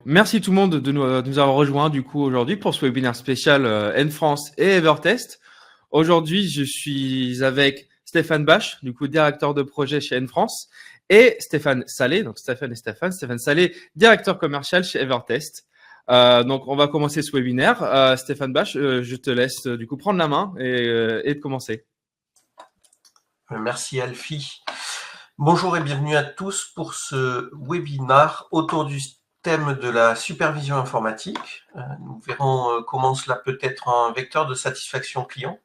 merci tout le monde de nous avoir rejoints du coup aujourd'hui pour ce webinaire spécial N-France et Evertest. Aujourd'hui, je suis avec Stéphane Bache, du coup directeur de projet chez N-France, et Stéphane Salé, donc Stéphane Salé, directeur commercial chez Evertest. Donc, on va commencer ce webinaire. Stéphane Bache, je te laisse du coup prendre la main et de commencer. Merci Alfie. Bonjour et bienvenue à tous pour ce webinaire autour du thème de la supervision informatique. Nous verrons comment cela peut être un vecteur de satisfaction client.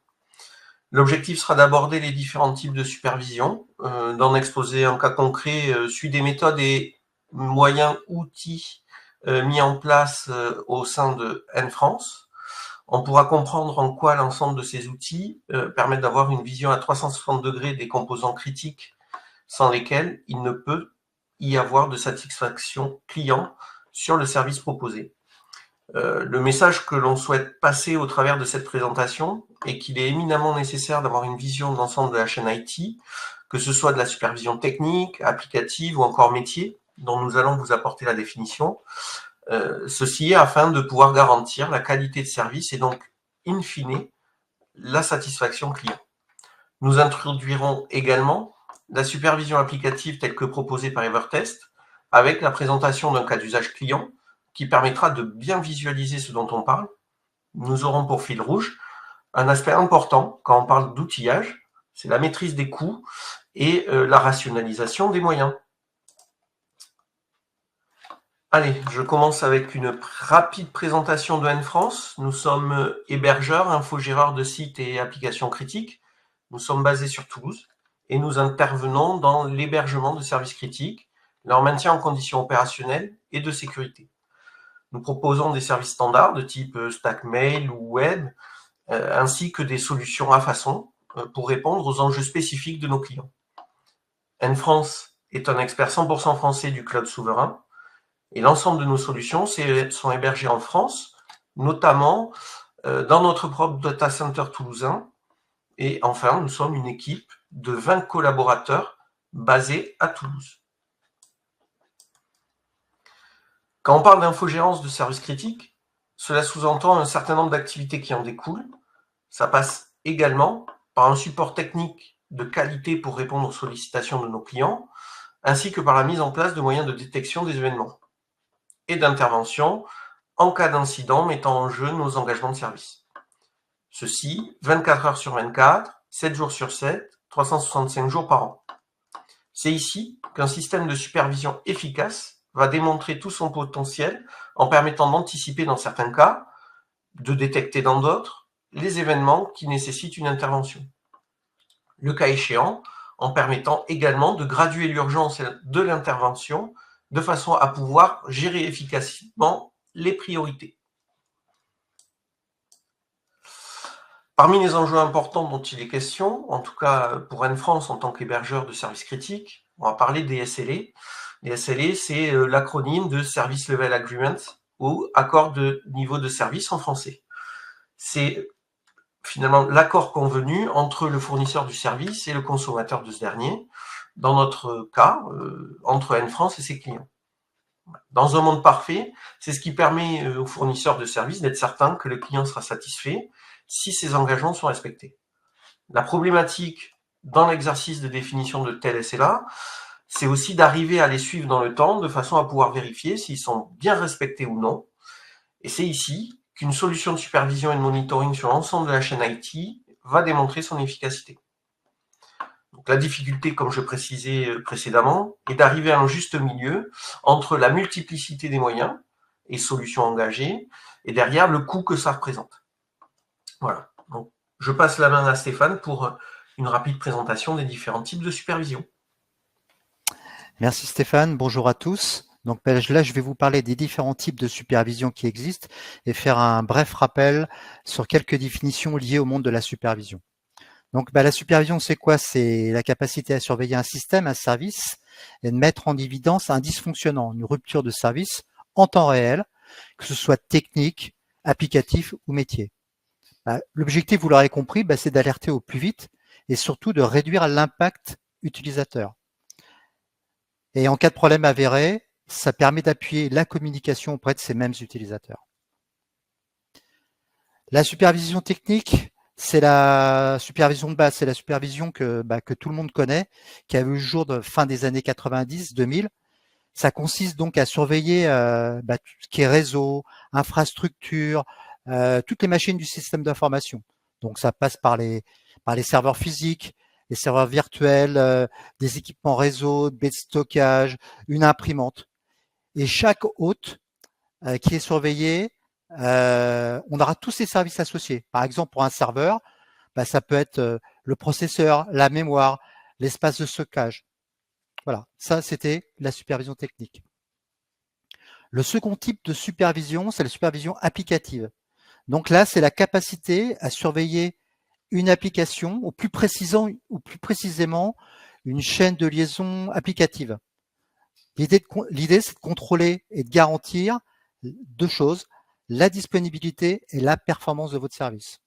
L'objectif sera d'aborder les différents types de supervision, d'en exposer un cas concret, celui des méthodes et moyens outils mis en place au sein de N-France. On pourra comprendre en quoi l'ensemble de ces outils permettent d'avoir une vision à 360 degrés des composants critiques sans lesquels il ne peut y avoir de satisfaction client sur le service proposé. Le message que l'on souhaite passer au travers de cette présentation est qu'il est éminemment nécessaire d'avoir une vision de l'ensemble de la chaîne IT, que ce soit de la supervision technique, applicative ou encore métier, dont nous allons vous apporter la définition. Ceci afin de pouvoir garantir la qualité de service et donc, in fine, la satisfaction client. Nous introduirons également la supervision applicative telle que proposée par Evertest, avec la présentation d'un cas d'usage client qui permettra de bien visualiser ce dont on parle. Nous aurons pour fil rouge un aspect important quand on parle d'outillage, c'est la maîtrise des coûts et la rationalisation des moyens. Allez, je commence avec une rapide présentation de N-France. Nous sommes hébergeurs, infogéreurs de sites et applications critiques. Nous sommes basés sur Toulouse et nous intervenons dans l'hébergement de services critiques, leur maintien en conditions opérationnelles et de sécurité. Nous proposons des services standards de type stack mail ou web, ainsi que des solutions à façon pour répondre aux enjeux spécifiques de nos clients. N-France est un expert 100% français du cloud souverain. Et l'ensemble de nos solutions sont hébergées en France, notamment dans notre propre data center toulousain. Et enfin, nous sommes une équipe de 20 collaborateurs basés à Toulouse. Quand on parle d'infogérance de services critiques, cela sous-entend un certain nombre d'activités qui en découlent. Ça passe également par un support technique de qualité pour répondre aux sollicitations de nos clients, ainsi que par la mise en place de moyens de détection des événements et d'intervention en cas d'incident mettant en jeu nos engagements de service. Ceci 24 heures sur 24, 7 jours sur 7, 365 jours par an. C'est ici qu'un système de supervision efficace va démontrer tout son potentiel en permettant d'anticiper dans certains cas, de détecter dans d'autres, les événements qui nécessitent une intervention. Le cas échéant, en permettant également de graduer l'urgence de l'intervention de façon à pouvoir gérer efficacement les priorités. Parmi les enjeux importants dont il est question, en tout cas pour N-France en tant qu'hébergeur de services critiques, on va parler des SLA. Les SLA, c'est l'acronyme de Service Level Agreement ou accord de niveau de service en français. C'est finalement l'accord convenu entre le fournisseur du service et le consommateur de ce dernier, dans notre cas, entre N-France et ses clients. Dans un monde parfait, c'est ce qui permet aux fournisseurs de services d'être certain que le client sera satisfait si ses engagements sont respectés. La problématique dans l'exercice de définition de tels SLA, c'est aussi d'arriver à les suivre dans le temps de façon à pouvoir vérifier s'ils sont bien respectés ou non. Et c'est ici qu'une solution de supervision et de monitoring sur l'ensemble de la chaîne IT va démontrer son efficacité. Donc, la difficulté, comme je précisais précédemment, est d'arriver à un juste milieu entre la multiplicité des moyens et solutions engagées et derrière le coût que ça représente. Voilà. Donc, je passe la main à Stéphane pour une rapide présentation des différents types de supervision. Merci Stéphane, bonjour à tous. Donc là, je vais vous parler des différents types de supervision qui existent et faire un bref rappel sur quelques définitions liées au monde de la supervision. Donc la supervision, c'est quoi? C'est la capacité à surveiller un système, un service, et de mettre en évidence un dysfonctionnement, une rupture de service en temps réel, que ce soit technique, applicatif ou métier. L'objectif, vous l'aurez compris, c'est d'alerter au plus vite et surtout de réduire l'impact utilisateur. Et en cas de problème avéré, ça permet d'appuyer la communication auprès de ces mêmes utilisateurs. La supervision technique, c'est la supervision de base, c'est la supervision que tout le monde connaît, qui a vu le jour de fin des années 90, 2000. Ça consiste donc à surveiller tout ce qui est réseau, infrastructure, toutes les machines du système d'information. Donc ça passe par les serveurs physiques, les serveurs virtuels, des équipements réseau, des baies de stockage, une imprimante. Et chaque hôte qui est surveillé, on aura tous ces services associés. Par exemple, pour un serveur, ça peut être le processeur, la mémoire, l'espace de stockage. Voilà, ça c'était la supervision technique. Le second type de supervision, c'est la supervision applicative. Donc là, c'est la capacité à surveiller une application, ou plus précisément une chaîne de liaison applicative. L'idée, c'est de contrôler et de garantir deux choses, la disponibilité et la performance de votre service.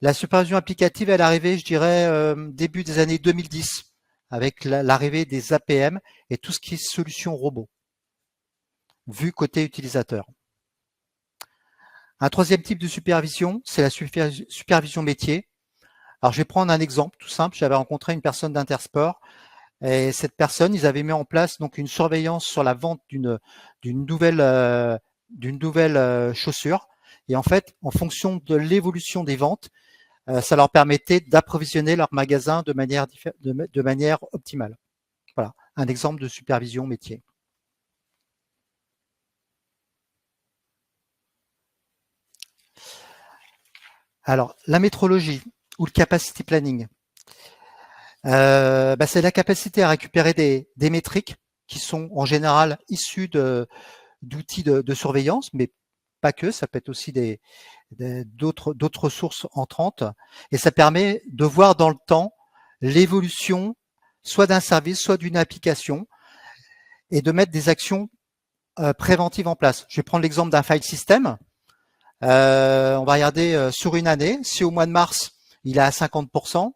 La supervision applicative, elle est arrivée, je dirais, début des années 2010, avec l'arrivée des APM et tout ce qui est solution robot, vu côté utilisateur. Un troisième type de supervision, c'est la supervision métier. Alors, je vais prendre un exemple tout simple. J'avais rencontré une personne d'Intersport et cette personne, ils avaient mis en place donc une surveillance sur la vente d'une nouvelle chaussure. Et en fait, en fonction de l'évolution des ventes, ça leur permettait d'approvisionner leur magasin de manière optimale. Voilà, un exemple de supervision métier. Alors, la métrologie ou le capacity planning, c'est la capacité à récupérer des métriques qui sont en général issues d'outils de surveillance, mais pas que, ça peut être aussi d'autres sources entrantes, et ça permet de voir dans le temps l'évolution soit d'un service, soit d'une application, et de mettre des actions préventives en place. Je vais prendre l'exemple d'un file system. On va regarder sur une année, si au mois de mars, il est à 50%,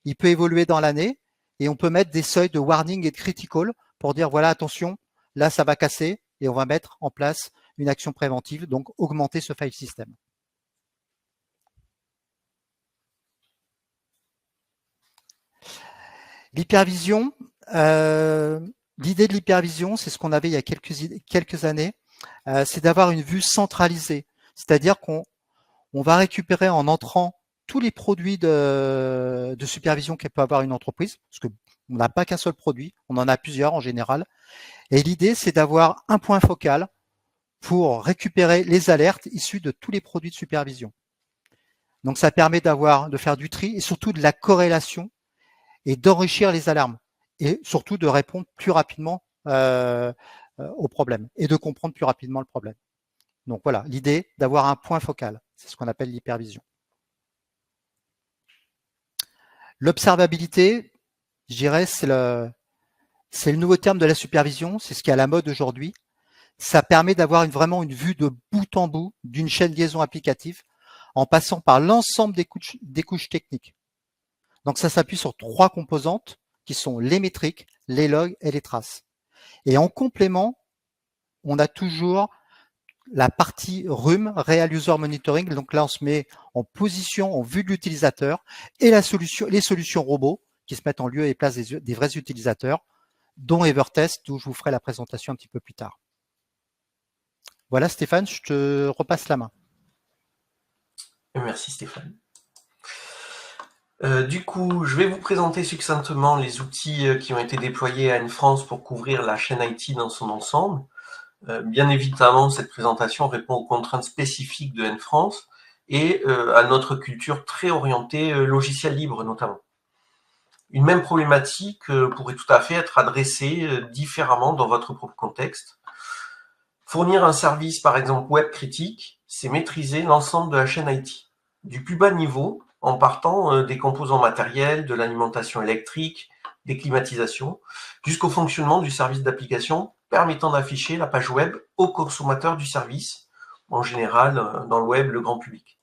il peut évoluer dans l'année et on peut mettre des seuils de warning et de critical pour dire voilà, attention, là ça va casser et on va mettre en place une action préventive, donc augmenter ce file system. L'hypervision, l'idée de l'hypervision, c'est ce qu'on avait il y a quelques années, c'est d'avoir une vue centralisée. C'est-à-dire qu'on va récupérer en entrant tous les produits de supervision qu'elle peut avoir une entreprise, parce qu'on n'a pas qu'un seul produit, on en a plusieurs en général. Et l'idée, c'est d'avoir un point focal pour récupérer les alertes issues de tous les produits de supervision. Donc, ça permet de faire du tri et surtout de la corrélation et d'enrichir les alarmes et surtout de répondre plus rapidement au problème et de comprendre plus rapidement le problème. Donc voilà, l'idée d'avoir un point focal, c'est ce qu'on appelle l'hypervision. L'observabilité, je dirais, c'est le nouveau terme de la supervision, c'est ce qui est à la mode aujourd'hui. Ça permet d'avoir vraiment une vue de bout en bout d'une chaîne de liaison applicative en passant par l'ensemble des couches techniques. Donc ça s'appuie sur 3 composantes qui sont les métriques, les logs et les traces. Et en complément, on a toujours la partie RUM, Real User Monitoring. Donc là, on se met en position, en vue de l'utilisateur et les solutions robots qui se mettent en lieu et place des vrais utilisateurs, dont Evertest, d'où je vous ferai la présentation un petit peu plus tard. Voilà Stéphane, je te repasse la main. Merci Stéphane. Du coup, je vais vous présenter succinctement les outils qui ont été déployés à N-France pour couvrir la chaîne IT dans son ensemble. Bien évidemment, cette présentation répond aux contraintes spécifiques de N-France et à notre culture très orientée logiciel libre notamment. Une même problématique pourrait tout à fait être adressée différemment dans votre propre contexte. Fournir un service, par exemple web critique, c'est maîtriser l'ensemble de la chaîne IT, du plus bas niveau, en partant des composants matériels, de l'alimentation électrique, des climatisations, jusqu'au fonctionnement du service d'application permettant d'afficher la page web au consommateur du service, en général dans le web, le grand public.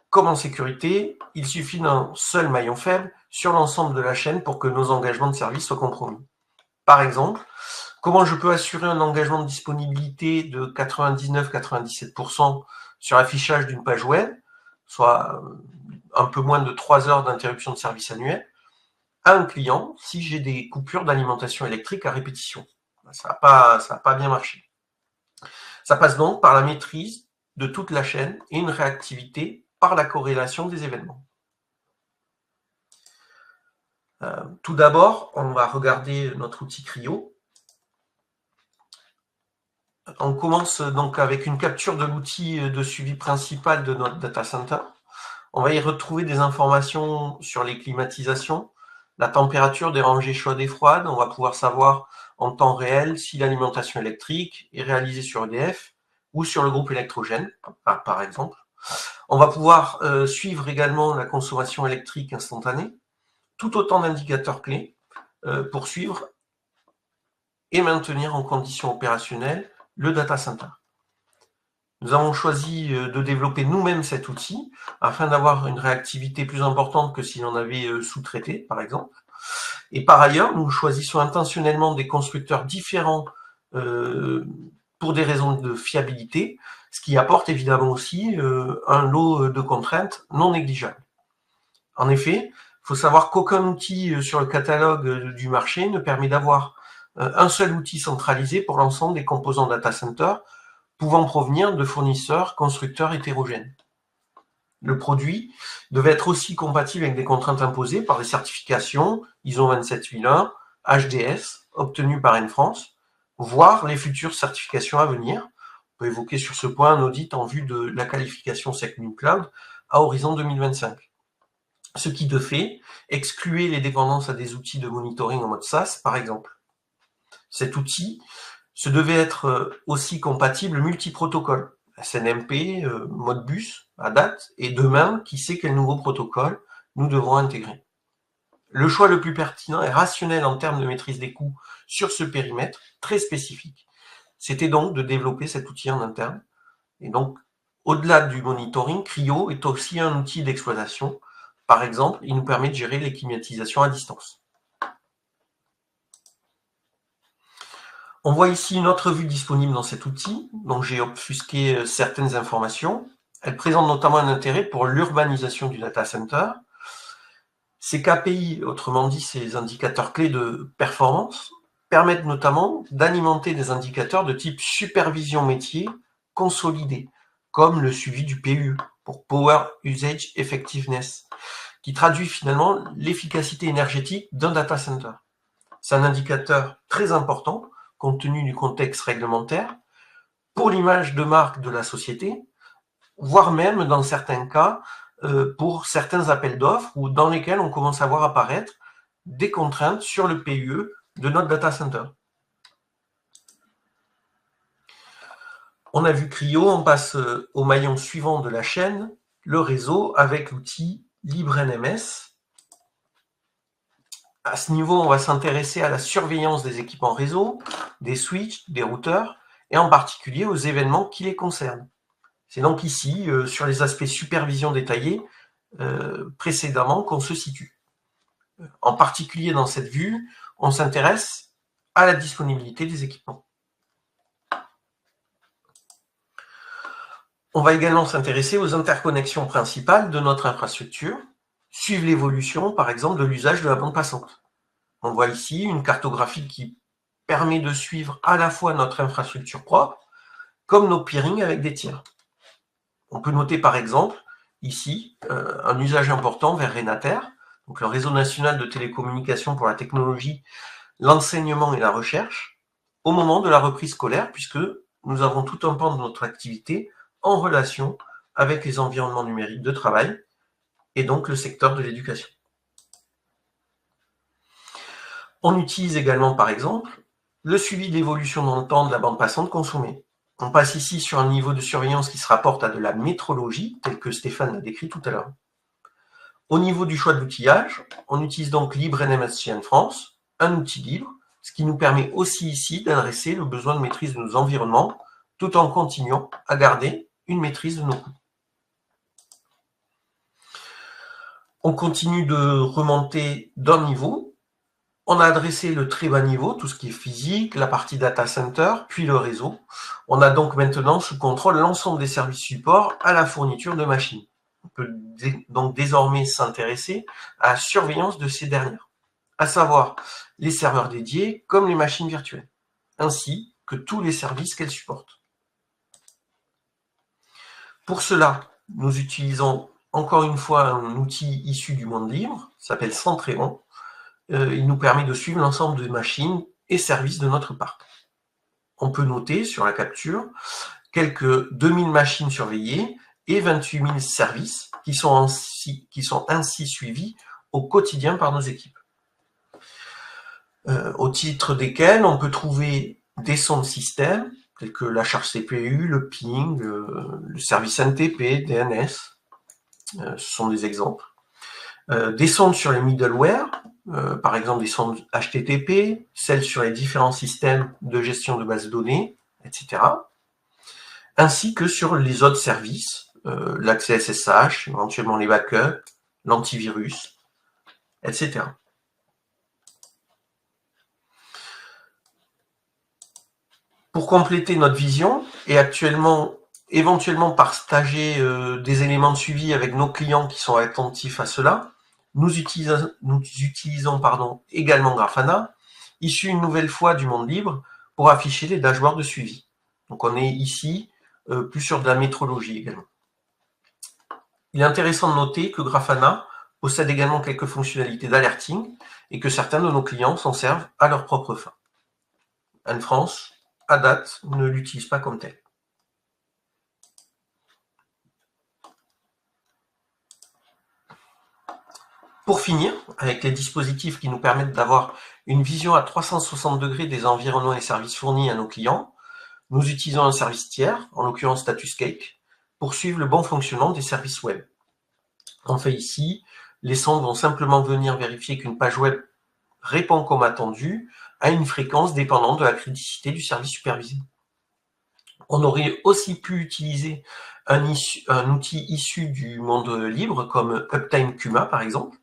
Comme en sécurité, il suffit d'un seul maillon faible sur l'ensemble de la chaîne pour que nos engagements de service soient compromis. Par exemple, comment je peux assurer un engagement de disponibilité de 99-97% sur l'affichage d'une page web, soit un peu moins de 3 heures d'interruption de service annuel, à un client si j'ai des coupures d'alimentation électrique à répétition. Ça n'a pas bien marché. Ça passe donc par la maîtrise de toute la chaîne et une réactivité par la corrélation des événements. Tout d'abord, on va regarder notre outil Cryo. On commence donc avec une capture de l'outil de suivi principal de notre data center. On va y retrouver des informations sur les climatisations, la température des rangées chaudes et froides. On va pouvoir savoir en temps réel si l'alimentation électrique est réalisée sur EDF ou sur le groupe électrogène, par exemple. On va pouvoir suivre également la consommation électrique instantanée, tout autant d'indicateurs clés pour suivre et maintenir en condition opérationnelle le data center. Nous avons choisi de développer nous-mêmes cet outil afin d'avoir une réactivité plus importante que si l'on avait sous-traité, par exemple. Et par ailleurs, nous choisissons intentionnellement des constructeurs différents pour des raisons de fiabilité, ce qui apporte évidemment aussi un lot de contraintes non négligeables. En effet, il faut savoir qu'aucun outil sur le catalogue du marché ne permet d'avoir un seul outil centralisé pour l'ensemble des composants data center pouvant provenir de fournisseurs constructeurs hétérogènes. Le produit devait être aussi compatible avec des contraintes imposées par les certifications ISO 27001, HDS, obtenues par N-France, voire les futures certifications à venir. On peut évoquer sur ce point un audit en vue de la qualification SecNumCloud à horizon 2025. Ce qui, de fait, excluait les dépendances à des outils de monitoring en mode SaaS, par exemple. Cet outil se devait être aussi compatible multi-protocole, SNMP, Modbus, à date, et demain, qui sait quel nouveau protocole nous devrons intégrer. Le choix le plus pertinent et rationnel en termes de maîtrise des coûts sur ce périmètre très spécifique, c'était donc de développer cet outil en interne. Et donc, au-delà du monitoring, Cryo est aussi un outil d'exploitation. Par exemple, il nous permet de gérer les climatisations à distance. On voit ici une autre vue disponible dans cet outil, dont j'ai obfusqué certaines informations. Elle présente notamment un intérêt pour l'urbanisation du data center. Ces KPI, autrement dit ces indicateurs clés de performance, permettent notamment d'alimenter des indicateurs de type supervision métier consolidés, comme le suivi du PUE, pour Power Usage Effectiveness, qui traduit finalement l'efficacité énergétique d'un data center. C'est un indicateur très important compte tenu du contexte réglementaire, pour l'image de marque de la société, voire même dans certains cas, pour certains appels d'offres ou dans lesquels on commence à voir apparaître des contraintes sur le PUE de notre data center. On a vu Cryo, on passe au maillon suivant de la chaîne, le réseau, avec l'outil LibreNMS. À ce niveau, on va s'intéresser à la surveillance des équipements réseau, des switches, des routeurs, et en particulier aux événements qui les concernent. C'est donc ici, sur les aspects supervision détaillés précédemment, qu'on se situe. En particulier dans cette vue, on s'intéresse à la disponibilité des équipements. On va également s'intéresser aux interconnexions principales de notre infrastructure, suivre l'évolution, par exemple, de l'usage de la bande passante. On voit ici une cartographie qui permet de suivre à la fois notre infrastructure propre, comme nos peerings avec des tiers. On peut noter par exemple, ici, un usage important vers Renater, donc le réseau national de télécommunications pour la technologie, l'enseignement et la recherche, au moment de la reprise scolaire, puisque nous avons tout un pan de notre activité en relation avec les environnements numériques de travail, et donc le secteur de l'éducation. On utilise également, par exemple, le suivi de l'évolution dans le temps de la bande passante consommée. On passe ici sur un niveau de surveillance qui se rapporte à de la métrologie, tel que Stéphane l'a décrit tout à l'heure. Au niveau du choix de l'outillage, on utilise donc LibreNMS chez N-France, un outil libre, ce qui nous permet aussi ici d'adresser le besoin de maîtrise de nos environnements, tout en continuant à garder une maîtrise de nos coûts. On continue de remonter d'un niveau On a adressé le très bas niveau, tout ce qui est physique, la partie data center, puis le réseau. On a donc maintenant sous contrôle l'ensemble des services support à la fourniture de machines. On peut donc désormais s'intéresser à la surveillance de ces dernières, à savoir les serveurs dédiés comme les machines virtuelles, ainsi que tous les services qu'elles supportent. Pour cela, nous utilisons encore une fois un outil issu du monde libre, s'appelle Centréon. Il nous permet de suivre l'ensemble des machines et services de notre parc. On peut noter sur la capture quelques 2000 machines surveillées et 28 000 services qui sont ainsi suivis au quotidien par nos équipes. Au titre desquels on peut trouver des sons de système, tels que la charge CPU, le ping, le service NTP, DNS, ce sont des exemples. Des sondes sur les middleware, par exemple des sondes HTTP, celles sur les différents systèmes de gestion de bases de données, etc. Ainsi que sur les autres services, l'accès SSH, éventuellement les backups, l'antivirus, etc. Pour compléter notre vision, et éventuellement partager des éléments de suivi avec nos clients qui sont attentifs à cela, nous utilisons également Grafana, issu une nouvelle fois du monde libre, pour afficher les dashboards de suivi. Donc on est ici plus sur de la métrologie également. Il est intéressant de noter que Grafana possède également quelques fonctionnalités d'alerting et que certains de nos clients s'en servent à leur propre fin. Anne France, à date, ne l'utilise pas comme tel. Pour finir, avec les dispositifs qui nous permettent d'avoir une vision à 360 degrés des environnements et services fournis à nos clients, nous utilisons un service tiers, en l'occurrence Statuscake, pour suivre le bon fonctionnement des services web. En fait ici, les sondes vont simplement venir vérifier qu'une page web répond comme attendu à une fréquence dépendante de la criticité du service supervisé. On aurait aussi pu utiliser un outil issu du monde libre comme Uptime Kuma par exemple,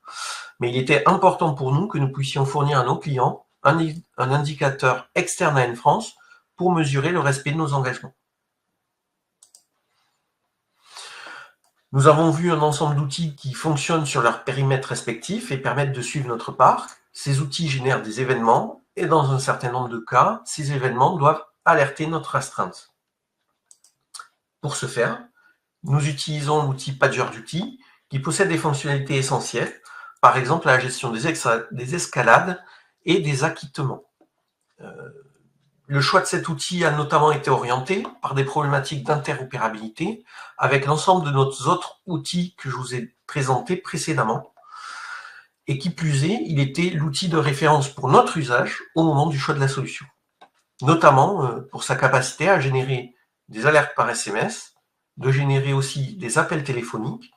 mais il était important pour nous que nous puissions fournir à nos clients un indicateur externe à Anne France pour mesurer le respect de nos engagements. Nous avons vu un ensemble d'outils qui fonctionnent sur leur périmètre respectif et permettent de suivre notre parc. Ces outils génèrent des événements et dans un certain nombre de cas, ces événements doivent alerter notre astreinte. Pour ce faire, nous utilisons l'outil PagerDuty qui possède des fonctionnalités essentielles, par exemple la gestion des escalades et des acquittements. Le choix de cet outil a notamment été orienté par des problématiques d'interopérabilité avec l'ensemble de nos autres outils que je vous ai présentés précédemment. Et qui plus est, il était l'outil de référence pour notre usage au moment du choix de la solution. Notamment pour sa capacité à générer des alertes par SMS, de générer aussi des appels téléphoniques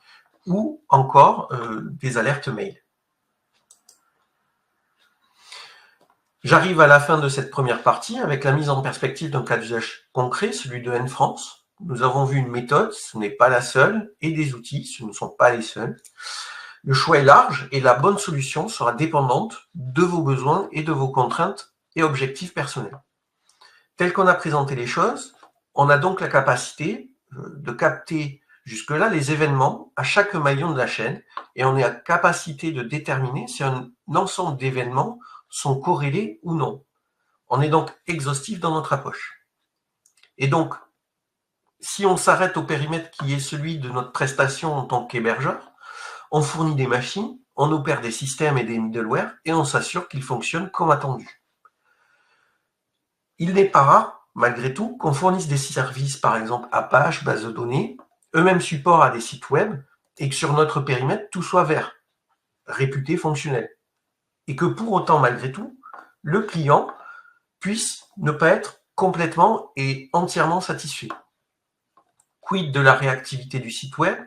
ou encore des alertes mail. J'arrive à la fin de cette première partie avec la mise en perspective d'un cas d'usage concret, celui de Anne France. Nous avons vu une méthode, ce n'est pas la seule, et des outils, ce ne sont pas les seuls. Le choix est large et la bonne solution sera dépendante de vos besoins et de vos contraintes et objectifs personnels. Tel qu'on a présenté les choses, on a donc la capacité de capter jusque-là les événements à chaque maillon de la chaîne et on est à capacité de déterminer si un ensemble d'événements sont corrélés ou non. On est donc exhaustif dans notre approche. Et donc, si on s'arrête au périmètre qui est celui de notre prestation en tant qu'hébergeur, on fournit des machines, on opère des systèmes et des middleware et on s'assure qu'ils fonctionnent comme attendu. Il n'est pas rare, malgré tout, qu'on fournisse des services, par exemple Apache, base de données, eux-mêmes support à des sites web, et que sur notre périmètre, tout soit vert, réputé fonctionnel. Et que pour autant, malgré tout, le client puisse ne pas être complètement et entièrement satisfait. Quid de la réactivité du site web?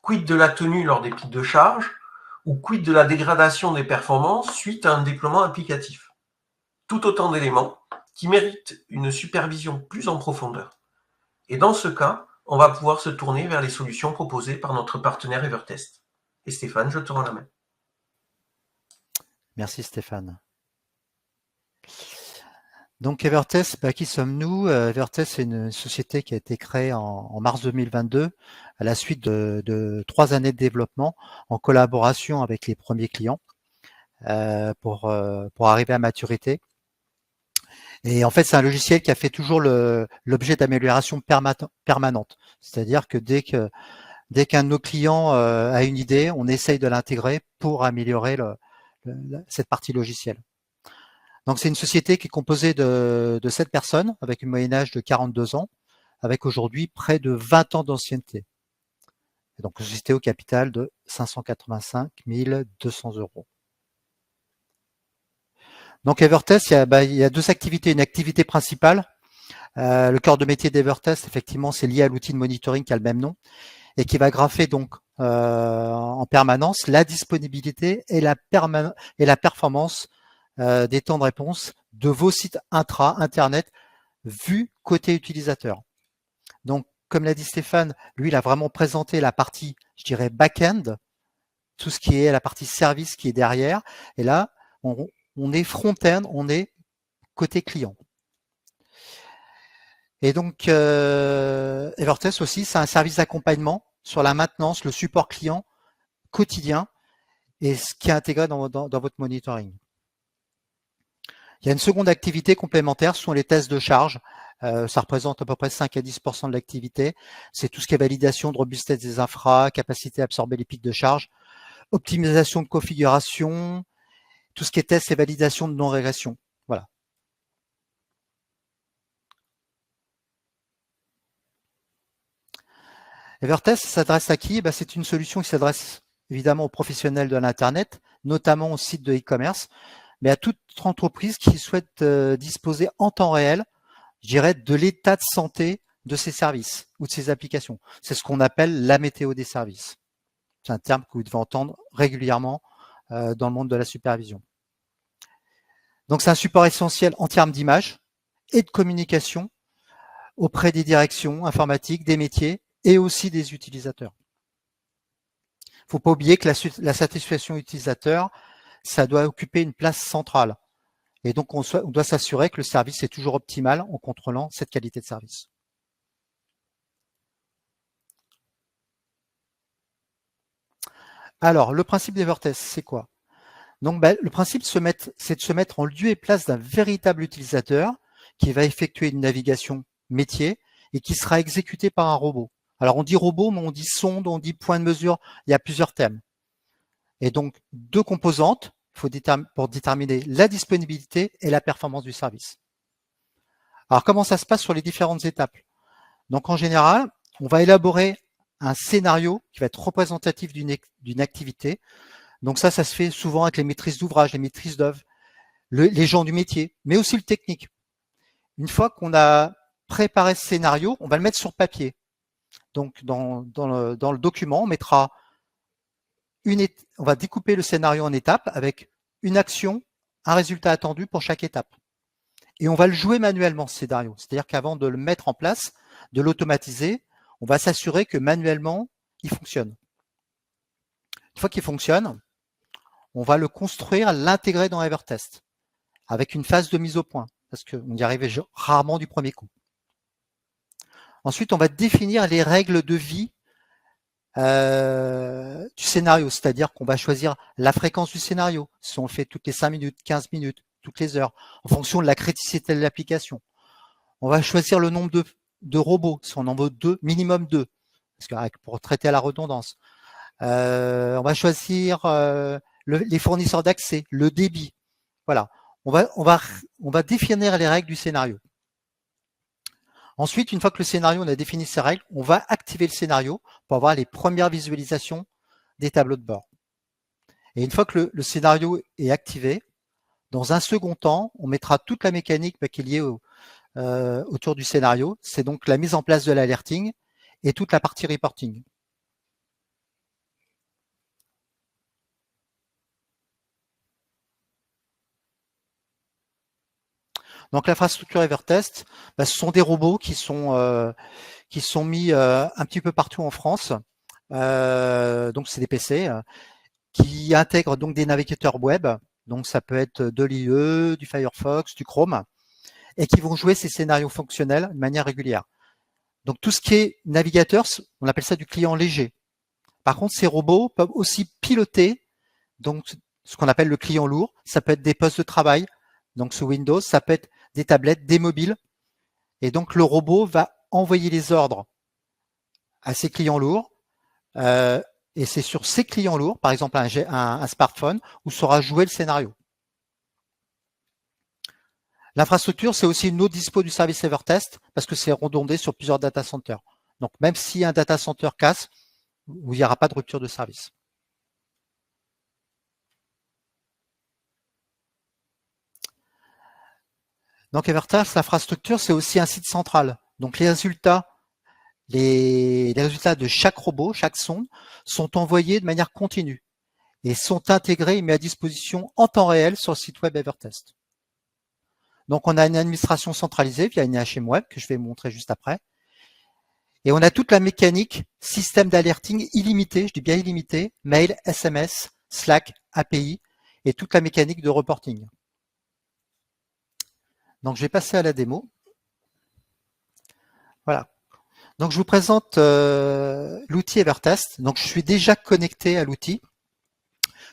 Quid de la tenue lors des pics de charge? Ou quid de la dégradation des performances suite à un déploiement applicatif? Tout autant d'éléments qui méritent une supervision plus en profondeur. Et dans ce cas, on va pouvoir se tourner vers les solutions proposées par notre partenaire Evertest. Et Stéphane, je te rends la main. Merci Stéphane. Donc Evertest, qui sommes-nous? Evertest, c'est une société qui a été créée en mars 2022 à la suite de 3 années de développement en collaboration avec les premiers clients pour arriver à maturité. Et en fait, c'est un logiciel qui a fait toujours l'objet d'amélioration permanente. C'est-à-dire que dès qu'un de nos clients a une idée, on essaye de l'intégrer pour améliorer cette partie logicielle. Donc c'est une société qui est composée de 7 personnes avec une moyenne âge de 42 ans, avec aujourd'hui près de 20 ans d'ancienneté. Et donc une société au capital de 585 200 euros. Donc Evertest, il y a 2 activités. Une activité principale, le cœur de métier d'Evertest, effectivement, c'est lié à l'outil de monitoring qui a le même nom et qui va grapher donc en permanence la disponibilité et la performance des temps de réponse de vos sites internet vus côté utilisateur. Donc, comme l'a dit Stéphane, lui, il a vraiment présenté la partie, je dirais, back-end, tout ce qui est la partie service qui est derrière. Et là, on est front-end, on est côté client. Et donc, Evertest aussi, c'est un service d'accompagnement sur la maintenance, le support client quotidien et ce qui est intégré dans votre monitoring. Il y a une seconde activité complémentaire, ce sont les tests de charge. Ça représente à peu près 5 à 10% de l'activité. C'est tout ce qui est validation de robustesse des infras, capacité à absorber les pics de charge, optimisation de configuration, tout ce qui est test et validation de non-régression. Voilà. Evertest s'adresse à qui? C'est une solution qui s'adresse évidemment aux professionnels de l'Internet, notamment aux sites de e-commerce, mais à toute entreprise qui souhaite disposer en temps réel, je dirais, de l'état de santé de ses services ou de ses applications. C'est ce qu'on appelle la météo des services. C'est un terme que vous devez entendre régulièrement dans le monde de la supervision. Donc, c'est un support essentiel en termes d'image et de communication auprès des directions informatiques, des métiers et aussi des utilisateurs. Il ne faut pas oublier que la satisfaction utilisateur, ça doit occuper une place centrale. Et donc, on doit s'assurer que le service est toujours optimal en contrôlant cette qualité de service. Alors, le principe d'Evertest, c'est quoi? Donc, le principe, c'est de se mettre en lieu et place d'un véritable utilisateur qui va effectuer une navigation métier et qui sera exécuté par un robot. Alors, on dit robot, mais on dit sonde, on dit point de mesure. Il y a plusieurs thèmes. Et donc, 2 composantes pour déterminer la disponibilité et la performance du service. Alors, comment ça se passe sur les différentes étapes? Donc, en général, on va élaborer un scénario qui va être représentatif d'une activité. Donc ça se fait souvent avec les maîtrises d'ouvrage, les maîtrises d'œuvre, les gens du métier, mais aussi le technique. Une fois qu'on a préparé ce scénario, on va le mettre sur papier. Donc, dans le document, on mettra on va découper le scénario en étapes avec une action, un résultat attendu pour chaque étape. Et on va le jouer manuellement, ce scénario. C'est-à-dire qu'avant de le mettre en place, de l'automatiser, on va s'assurer que manuellement, il fonctionne. Une fois qu'il fonctionne, on va le construire, l'intégrer dans Evertest avec une phase de mise au point parce qu'on y arrivait rarement du premier coup. Ensuite, on va définir les règles de vie du scénario, c'est-à-dire qu'on va choisir la fréquence du scénario, si on le fait toutes les 5 minutes, 15 minutes, toutes les heures, en fonction de la criticité de l'application. On va choisir le nombre de robots, si on en veut 2, minimum 2, parce que pour traiter à la redondance. On va choisir les fournisseurs d'accès, le débit. Voilà, on va définir les règles du scénario. Ensuite, une fois que le scénario, on a défini ses règles, on va activer le scénario pour avoir les premières visualisations des tableaux de bord. Et une fois que le scénario est activé, dans un second temps, on mettra toute la mécanique qui est liée autour du scénario. C'est donc la mise en place de l'alerting et toute la partie reporting. Donc l'infrastructure Evertest, ce sont des robots qui sont mis un petit peu partout en France. Donc c'est des PC qui intègrent donc des navigateurs web donc ça peut être de l'IE, du Firefox, du Chrome, et qui vont jouer ces scénarios fonctionnels de manière régulière. Donc tout ce qui est navigateur, on appelle ça du client léger. Par contre, ces robots peuvent aussi piloter donc ce qu'on appelle le client lourd. Ça peut être des postes de travail, donc sous Windows, ça peut être des tablettes, des mobiles. Et donc le robot va envoyer les ordres à ces clients lourds. Et c'est sur ces clients lourds, par exemple un smartphone, où sera joué le scénario. L'infrastructure, c'est aussi une autre dispo du service Evertest parce que c'est redondé sur plusieurs data centers. Donc, même si un data center casse, il n'y aura pas de rupture de service. Donc, Evertest, l'infrastructure, c'est aussi un site central. Donc, les résultats de chaque robot, chaque sonde, sont envoyés de manière continue et sont intégrés et mis à disposition en temps réel sur le site web Evertest. Donc, on a une administration centralisée via une HM Web que je vais vous montrer juste après. Et on a toute la mécanique système d'alerting illimité, je dis bien illimité, mail, SMS, Slack, API et toute la mécanique de reporting. Donc, je vais passer à la démo. Voilà. Donc, je vous présente l'outil Evertest. Donc, je suis déjà connecté à l'outil.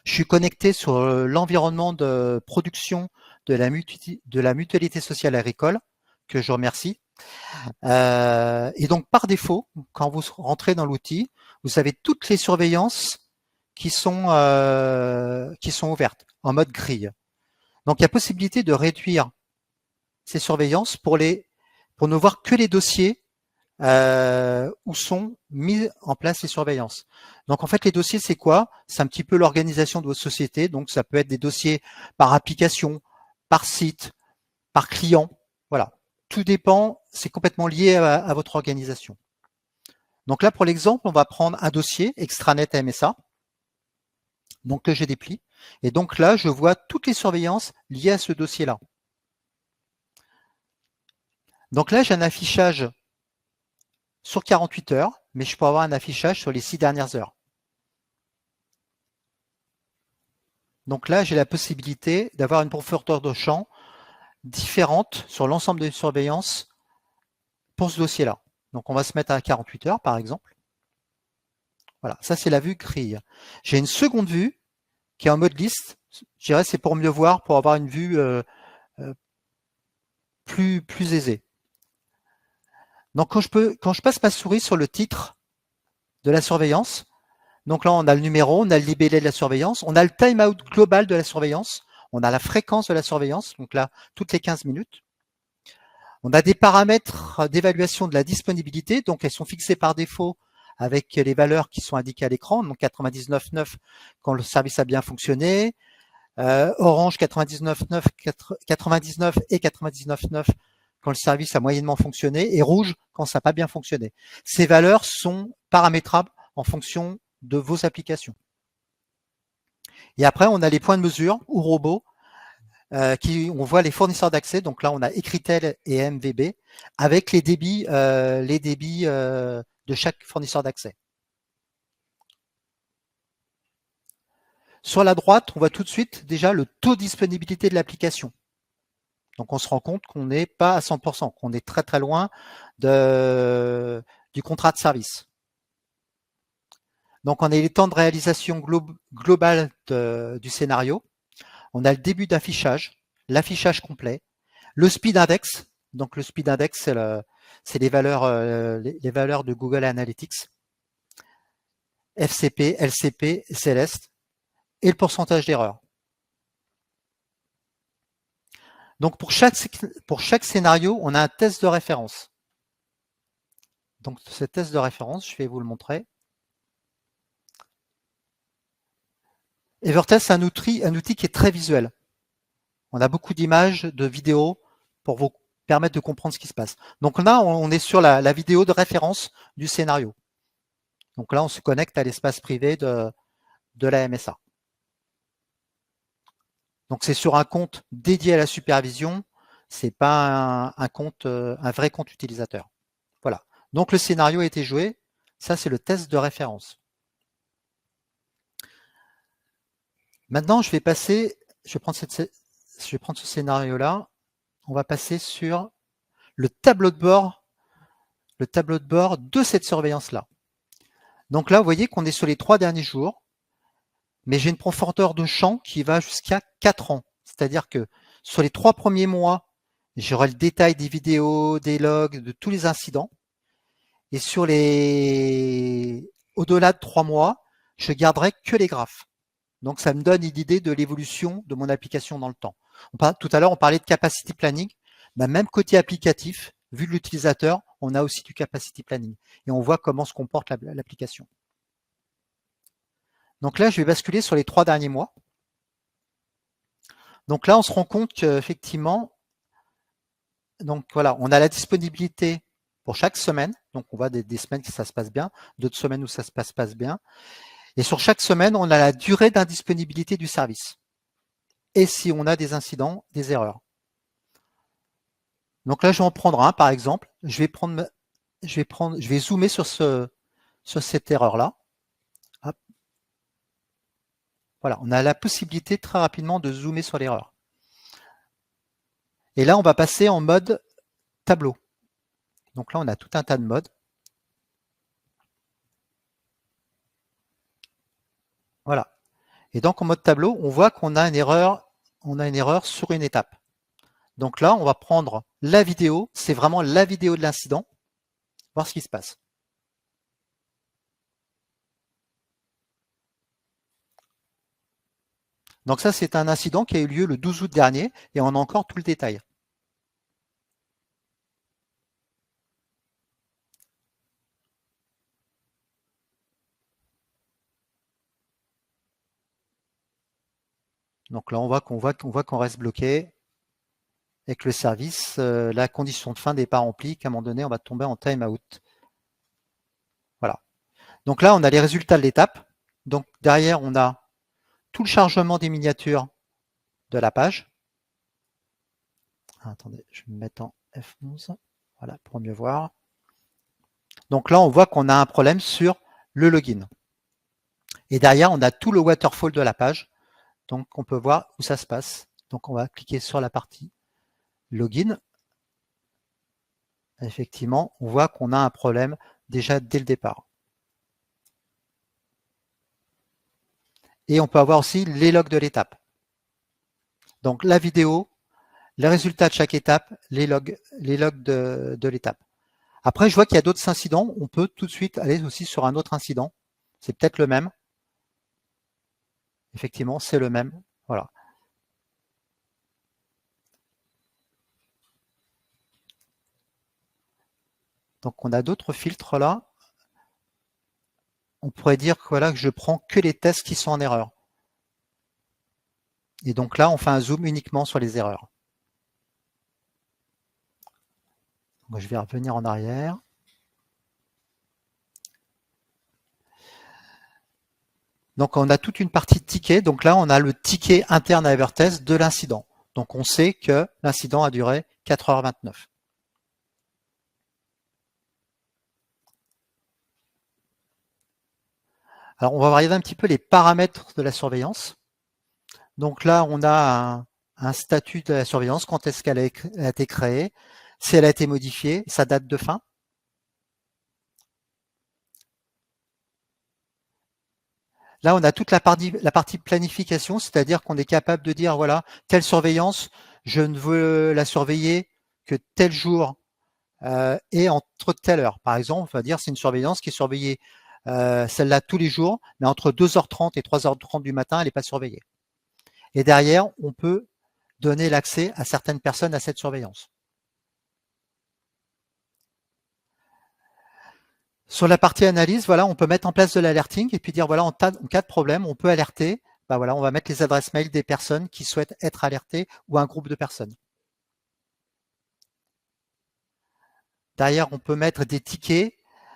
Je suis connecté sur l'environnement de production de la mutualité sociale agricole, que je remercie. Et donc, par défaut, quand vous rentrez dans l'outil, vous avez toutes les surveillances qui sont ouvertes en mode grille. Donc, il y a possibilité de réduire ces surveillances pour ne voir que les dossiers où sont mis en place les surveillances. Donc en fait, les dossiers, c'est quoi? C'est un petit peu l'organisation de votre société. Donc ça peut être des dossiers par application, par site, par client. Voilà. Tout dépend, c'est complètement lié à votre organisation. Donc là, pour l'exemple, on va prendre un dossier extranet MSA, donc que je déplie. Et donc là, je vois toutes les surveillances liées à ce dossier-là. Donc là, j'ai un affichage sur 48 heures, mais je peux avoir un affichage sur les 6 dernières heures. Donc là, j'ai la possibilité d'avoir une profondeur de champ différente sur l'ensemble des surveillances pour ce dossier-là. Donc on va se mettre à 48 heures, par exemple. Voilà, ça c'est la vue grille. J'ai une seconde vue qui est en mode liste. Je dirais c'est pour mieux voir, pour avoir une vue plus aisée. Donc quand je passe ma souris sur le titre de la surveillance, donc là on a le numéro, on a le libellé de la surveillance, on a le timeout global de la surveillance, on a la fréquence de la surveillance, donc là toutes les 15 minutes. On a des paramètres d'évaluation de la disponibilité, donc elles sont fixées par défaut avec les valeurs qui sont indiquées à l'écran, donc 99,9 quand le service a bien fonctionné, orange 99,9, 99 et 99,9 quand le service a moyennement fonctionné, et rouge quand ça n'a pas bien fonctionné. Ces valeurs sont paramétrables en fonction de vos applications. Et après, on a les points de mesure ou robots, on voit les fournisseurs d'accès. Donc là, on a Ecritel et MVB avec les débits de chaque fournisseur d'accès. Sur la droite, on voit tout de suite déjà le taux de disponibilité de l'application. Donc on se rend compte qu'on n'est pas à 100%, qu'on est très très loin du contrat de service. Donc on a les temps de réalisation global du scénario. On a le début d'affichage, l'affichage complet, le speed index. Donc le speed index, c'est les valeurs de Google Analytics, FCP, LCP, Celeste, et le pourcentage d'erreur. Donc pour chaque scénario, on a un test de référence. Donc ce test de référence, je vais vous le montrer. Evertest, c'est un outil qui est très visuel. On a beaucoup d'images, de vidéos pour vous permettre de comprendre ce qui se passe. Donc là, on est sur la vidéo de référence du scénario. Donc là, on se connecte à l'espace privé de la MSA. Donc c'est sur un compte dédié à la supervision, c'est pas un vrai compte utilisateur. Voilà. Donc le scénario a été joué. Ça, c'est le test de référence. Maintenant, je vais passer je vais prendre ce scénario-là. On va passer sur le tableau de bord de cette surveillance-là. Donc là, vous voyez qu'on est sur les 3 derniers jours, mais j'ai une profondeur de champ qui va jusqu'à 4 ans. C'est-à-dire que sur les 3 premiers mois, j'aurai le détail des vidéos, des logs, de tous les incidents. Et sur au-delà de 3 mois, je garderai que les graphes. Donc ça me donne une idée de l'évolution de mon application dans le temps. Tout à l'heure, on parlait de capacity planning. Même côté applicatif, vu de l'utilisateur, on a aussi du capacity planning. Et on voit comment se comporte l'application. Donc là, je vais basculer sur les 3 derniers mois. Donc là, on se rend compte qu'effectivement, donc voilà, on a la disponibilité pour chaque semaine. Donc on voit des semaines où ça se passe bien, d'autres semaines où ça se passe bien. Et sur chaque semaine, on a la durée d'indisponibilité du service. Et si on a des incidents, des erreurs. Donc là, je vais en prendre un, par exemple. Je vais zoomer sur cette erreur-là. Voilà, on a la possibilité très rapidement de zoomer sur l'erreur. Et là, on va passer en mode tableau. Donc là, on a tout un tas de modes. Voilà. Et donc, en mode tableau, on voit qu'on a une erreur sur une étape. Donc là, on va prendre la vidéo. C'est vraiment la vidéo de l'incident. Voir ce qui se passe. Donc ça, c'est un incident qui a eu lieu le 12 août dernier et on a encore tout le détail. Donc là, on voit qu'on reste bloqué avec le service. La condition de fin n'est pas remplie, qu'à un moment donné, on va tomber en timeout. Voilà. Donc là, on a les résultats de l'étape. Donc derrière, on a tout le chargement des miniatures de la page. Attendez, je vais me mettre en F11. Voilà, pour mieux voir. Donc là, on voit qu'on a un problème sur le login. Et derrière, on a tout le waterfall de la page. Donc, on peut voir où ça se passe. Donc, on va cliquer sur la partie login. Effectivement, on voit qu'on a un problème déjà dès le départ. Et on peut avoir aussi les logs de l'étape. Donc, la vidéo, les résultats de chaque étape, les logs de l'étape. Après, je vois qu'il y a d'autres incidents. On peut tout de suite aller aussi sur un autre incident. C'est peut-être le même. Effectivement, c'est le même. Voilà. Donc, on a d'autres filtres là. On pourrait dire que, voilà, que je prends que les tests qui sont en erreur. Et donc là, on fait un zoom uniquement sur les erreurs. Donc, je vais revenir en arrière. Donc, on a toute une partie de ticket. Donc là, on a le ticket interne à Evertest de l'incident. Donc, on sait que l'incident a duré 4h29. Alors, on va regarder un petit peu les paramètres de la surveillance. Donc là, on a un statut de la surveillance, quand est-ce qu'elle a été créée, si elle a été modifiée, sa date de fin. Là, on a toute la partie planification, c'est-à-dire qu'on est capable de dire, voilà, telle surveillance, je ne veux la surveiller que tel jour et entre telle heure. Par exemple, on va dire c'est une surveillance qui est surveillée, celle-là tous les jours, mais entre 2h30 et 3h30 du matin, elle n'est pas surveillée. Et derrière, on peut donner l'accès à certaines personnes à cette surveillance. Sur la partie analyse, voilà, on peut mettre en place de l'alerting et puis dire, voilà, en cas de problème, on peut alerter. Ben voilà, on va mettre les adresses mail des personnes qui souhaitent être alertées ou un groupe de personnes. Derrière, on peut mettre des tickets.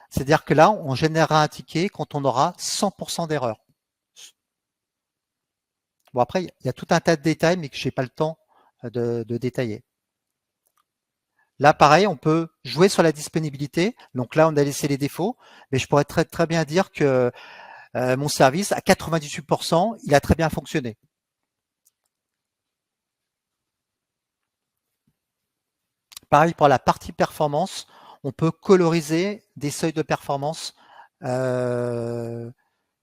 C'est-à-dire que là, on générera un ticket quand on aura 100% d'erreurs. Bon, après, il y a tout un tas de détails, mais que je n'ai pas le temps de détailler. Là, pareil, on peut jouer sur la disponibilité. Donc là, on a laissé les défauts, mais je pourrais très bien dire que mon service, à 98%, il a très bien fonctionné. Pareil pour la partie performance, on peut coloriser des seuils de performance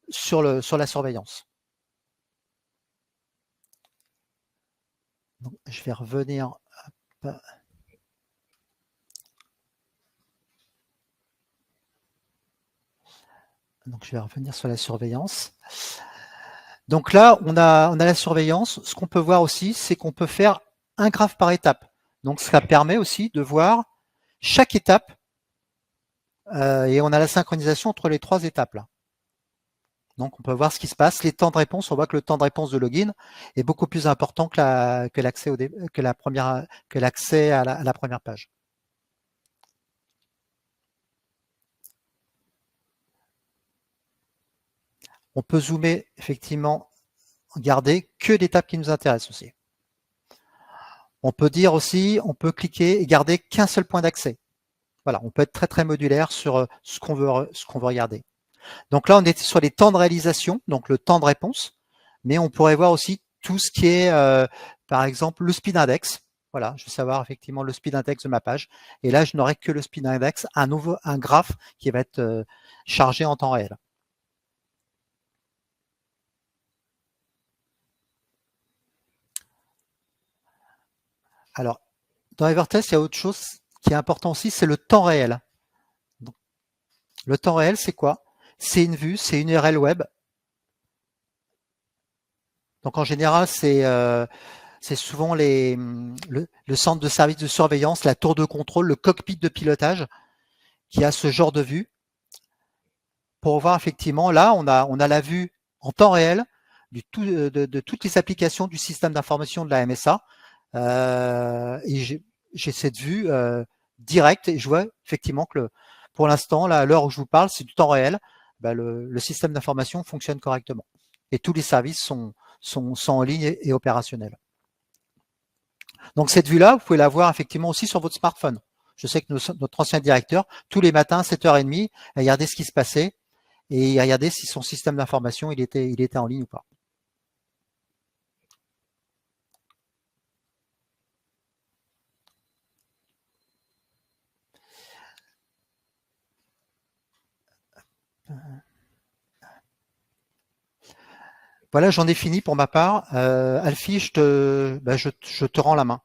sur la surveillance. Donc, je vais revenir. Hop. Donc, je vais revenir sur la surveillance. Donc là, on a la surveillance. Ce qu'on peut voir aussi, c'est qu'on peut faire un graphe par étape. Donc, ça permet aussi de voir chaque étape et on a la synchronisation entre les 3 étapes là. Donc, on peut voir ce qui se passe. Les temps de réponse, on voit que le temps de réponse de login est beaucoup plus important que l'accès à la première page. On peut zoomer, effectivement, garder que l'étape qui nous intéresse aussi. On peut dire aussi, on peut cliquer et garder qu'un seul point d'accès. Voilà, on peut être très très modulaire sur ce qu'on veut regarder. Donc là, on est sur les temps de réalisation, donc le temps de réponse, mais on pourrait voir aussi tout ce qui est, par exemple, le speed index. Voilà, je vais savoir effectivement le speed index de ma page. Et là, je n'aurai que le speed index, un graphe qui va être chargé en temps réel. Alors, dans Evertest, il y a autre chose qui est important aussi, c'est le temps réel. Donc, le temps réel, c'est quoi? C'est une vue, c'est une URL web. Donc en général, c'est souvent le centre de service de surveillance, la tour de contrôle, le cockpit de pilotage qui a ce genre de vue. Pour voir effectivement, là, on a la vue en temps réel de toutes les applications du système d'information de la MSA. Et j'ai cette vue directe et je vois effectivement que pour l'instant, là, à l'heure où je vous parle, c'est du temps réel. Ben, le système d'information fonctionne correctement et tous les services sont en ligne et opérationnels. Donc cette vue-là, vous pouvez la voir effectivement aussi sur votre smartphone. Je sais que notre ancien directeur, tous les matins, 7h30, regardait ce qui se passait et il regardait si son système d'information il était en ligne ou pas. Voilà, j'en ai fini pour ma part. Alfie, je te rends la main.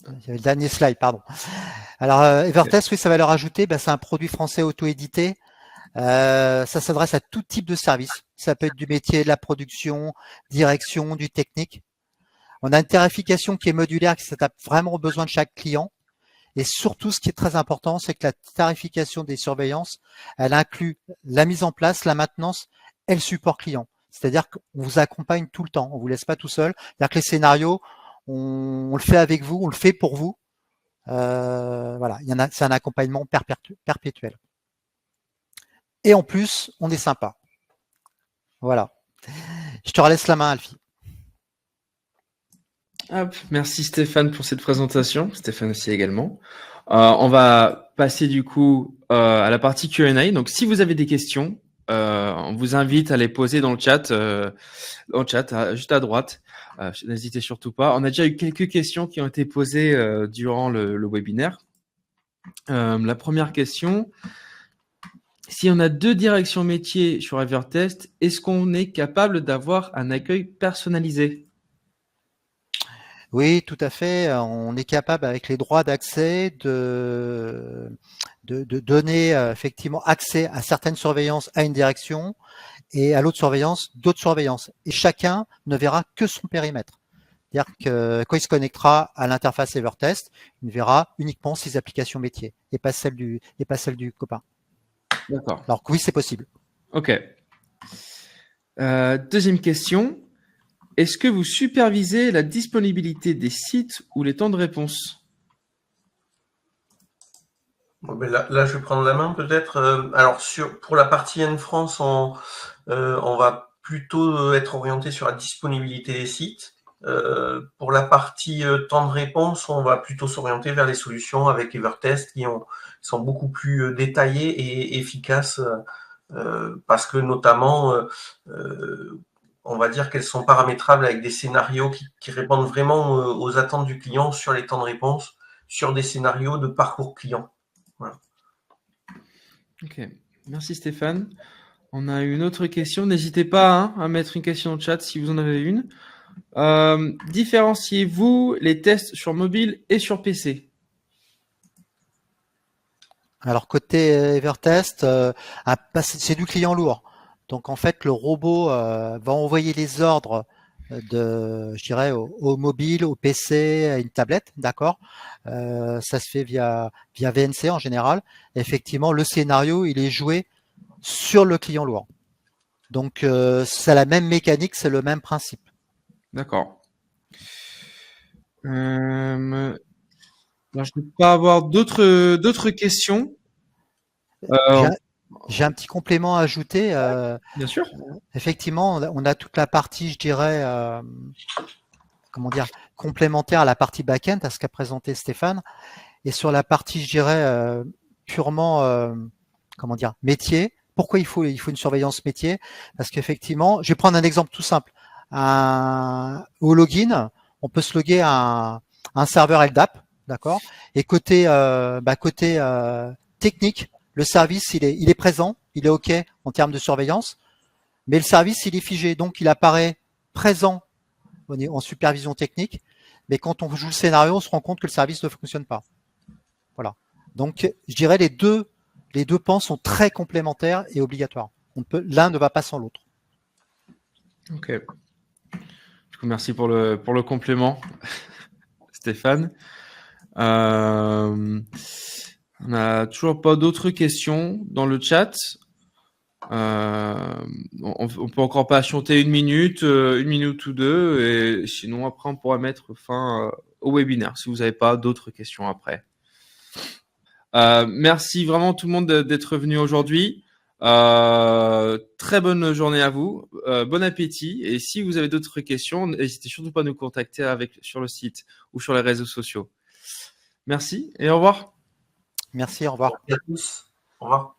Il y avait le dernier slide, pardon. Alors, Evertest, oui, ça va leur ajouter, c'est un produit français auto-édité. Ça s'adresse à tout type de service. Ça peut être du métier, de la production, direction, du technique. On a une tarification qui est modulaire, qui s'adapte vraiment aux besoins de chaque client. Et surtout, ce qui est très important, c'est que la tarification des surveillances, elle inclut la mise en place, la maintenance et le support client. C'est-à-dire qu'on vous accompagne tout le temps. On vous laisse pas tout seul. C'est-à-dire que les scénarios, on le fait avec vous, on le fait pour vous. Voilà, c'est un accompagnement perpétuel. Et en plus, on est sympa. Voilà. Je te relaisse la main, Alfie. Hop, merci Stéphane pour cette présentation. Stéphane aussi également. On va passer du coup à la partie Q&A. Donc, si vous avez des questions, on vous invite à les poser dans le chat, juste à droite. N'hésitez surtout pas. On a déjà eu quelques questions qui ont été posées durant le webinaire. La première question, si on a 2 directions métiers sur Evertest, est-ce qu'on est capable d'avoir un accueil personnalisé? Oui, tout à fait. On est capable, avec les droits d'accès, de donner effectivement accès à certaines surveillances à une direction et à l'autre surveillance d'autres surveillances. Et chacun ne verra que son périmètre. C'est-à-dire que quand il se connectera à l'interface Evertest, il ne verra uniquement ses applications métiers et pas celle du copain. D'accord. Alors que oui, c'est possible. Ok. Deuxième question. Est-ce que vous supervisez la disponibilité des sites ou les temps de réponse? Bon, là, je vais prendre la main peut-être. Alors pour la partie N-France, on va plutôt être orienté sur la disponibilité des sites. Pour la partie temps de réponse, on va plutôt s'orienter vers les solutions avec Evertest qui sont beaucoup plus détaillées et efficaces parce que notamment, on va dire qu'elles sont paramétrables avec des scénarios qui répondent vraiment aux attentes du client sur les temps de réponse, sur des scénarios de parcours client. Voilà. Ok, merci Stéphane. On a une autre question. N'hésitez pas à mettre une question au chat si vous en avez une. Différenciez-vous les tests sur mobile et sur PC? Alors côté Evertest, c'est du client lourd. Donc en fait, le robot va envoyer les ordres je dirais, au mobile, au PC, à une tablette, d'accord. Ça se fait via VNC en général. Effectivement, le scénario, il est joué sur le client lourd. Donc c'est la même mécanique, c'est le même principe. D'accord. Je ne peux pas avoir d'autres questions. J'ai un petit complément à ajouter. Bien sûr. Effectivement, on a toute la partie, je dirais, comment dire, complémentaire à la partie back-end, à ce qu'a présenté Stéphane. Et sur la partie, je dirais, purement, comment dire, métier. Pourquoi il faut une surveillance métier? Parce qu'effectivement, je vais prendre un exemple tout simple. Au login, on peut se loguer à un serveur LDAP, d'accord. Et côté technique, le service il est présent, il est OK en termes de surveillance, mais le service il est figé, donc il apparaît présent en supervision technique, mais quand on joue le scénario, on se rend compte que le service ne fonctionne pas. Voilà. Donc je dirais les deux pans sont très complémentaires et obligatoires. L'un ne va pas sans l'autre. Ok. Du coup, merci pour le complément, Stéphane. On n'a toujours pas d'autres questions dans le chat. On peut encore patienter une minute ou deux, et sinon après on pourra mettre fin au webinaire si vous n'avez pas d'autres questions après. Merci vraiment tout le monde d'être venu aujourd'hui. Très bonne journée à vous, bon appétit, et si vous avez d'autres questions, n'hésitez surtout pas à nous contacter sur le site ou sur les réseaux sociaux. Merci et au revoir. Merci, au revoir. Merci à tous. Au revoir.